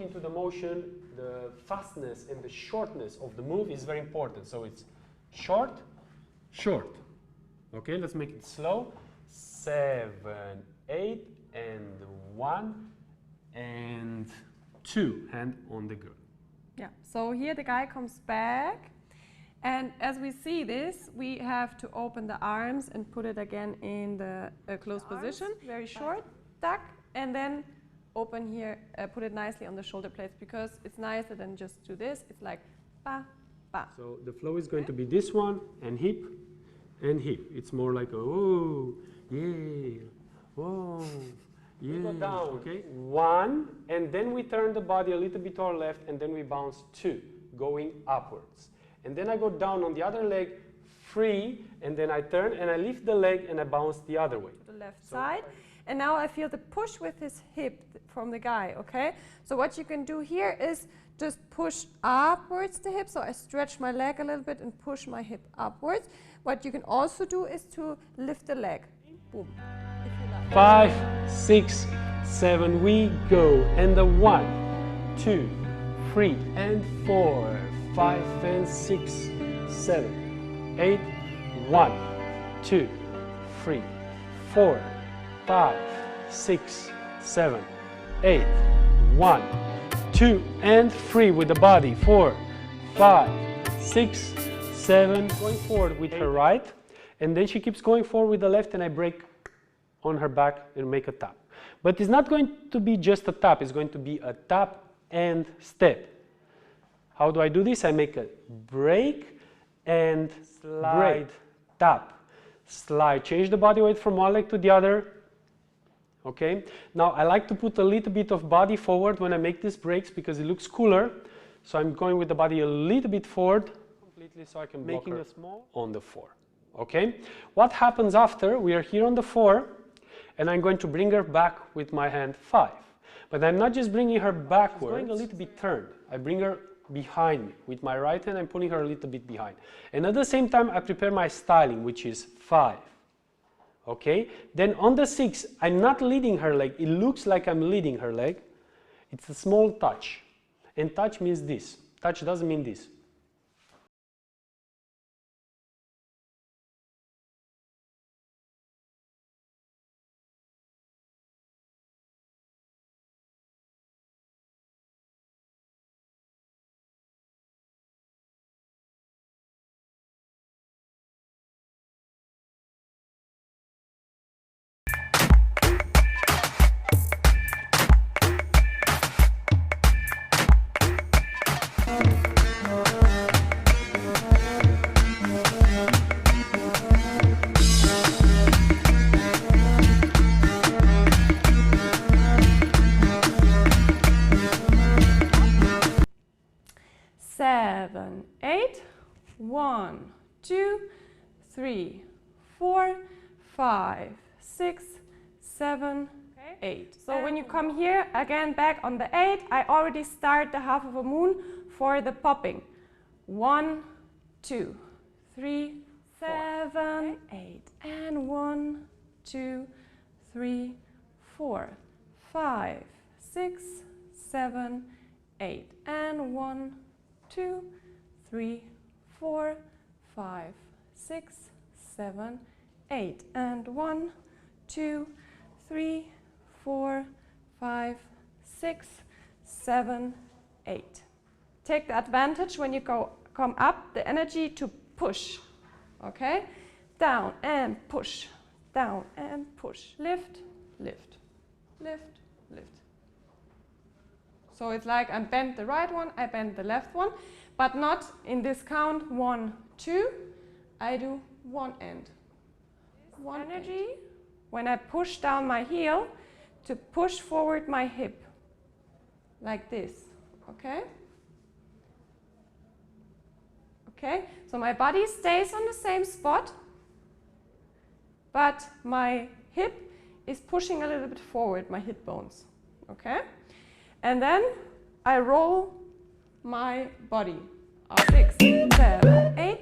into the motion, the fastness and the shortness of the move is very important. So it's short, short. Okay, let's make it slow. 7, 8, and 1, and 2, hand on the girl. Yeah, so here the guy comes back, and as we see this, we have to open the arms and put it again in the closed position, very short, tuck, and then open here, put it nicely on the shoulder blades, because it's nicer than just do this. It's like ba, ba. So the flow is going to be this one, and hip, and hip. It's more like, oh, yeah, whoa, yeah. We go down, okay? 1, and then we turn the body a little bit to our left, and then we bounce 2, going upwards. And then I go down on the other leg, 3, and then I turn, and I lift the leg, and I bounce the other way. The left side. And now I feel the push with his hip from the guy, okay? So what you can do here is just push upwards the hip. So I stretch my leg a little bit and push my hip upwards. What you can also do is to lift the leg. Boom. If you like. 5, 6, 7, we go. And the 1, 2, 3, and 4, 5, and 6, 7, 8, 1, 2, 3, 4, 5, 6, 7, 8, 1, 2, and 3 with the body. 4, 5, 6, 7. Going forward with her right, and then she keeps going forward with the left, and I break on her back and make a tap. But it's not going to be just a tap, it's going to be a tap and step. How do I do this? I make a break and slide, tap, slide. Change the body weight from one leg to the other. Okay, now I like to put a little bit of body forward when I make these breaks because it looks cooler. So I'm going with the body a little bit forward completely so I can block her on the 4. Okay, what happens after? We are here on the 4 and I'm going to bring her back with my hand 5. But I'm not just bringing her backwards, I'm going a little bit turned. I bring her behind me. With my right hand, I'm pulling her a little bit behind. And at the same time, I prepare my styling, which is 5. Okay, then on the 6, I'm not leading her leg. It looks like I'm leading her leg. It's a small touch. And touch means this. Touch doesn't mean this. Seven, 8, 1, 2, 3, 4, 5, 6, 7, 8. So when you come here, again back on the 8, I already start the half of a moon for the popping. 1, 2, 3, 7, 8, and 1, 2, 3, 4, 5, 6, 7, 8, and 1, 2, 3, 4, 5, 6, 7, 8, and 1, 2, 3, 4, 5, 6, 7, 8. Take the advantage when you come up, the energy to push. Okay? Down and push, down and push. Lift, lift, lift, lift. So it's like I bend the right one, I bend the left one, but not in this count 1, 2. I do one end. One energy when I push down my heel to push forward my hip, like this. Okay? Okay, so my body stays on the same spot, but my hip is pushing a little bit forward, my hip bones. Okay? And then I roll my body. 6, 7, 8,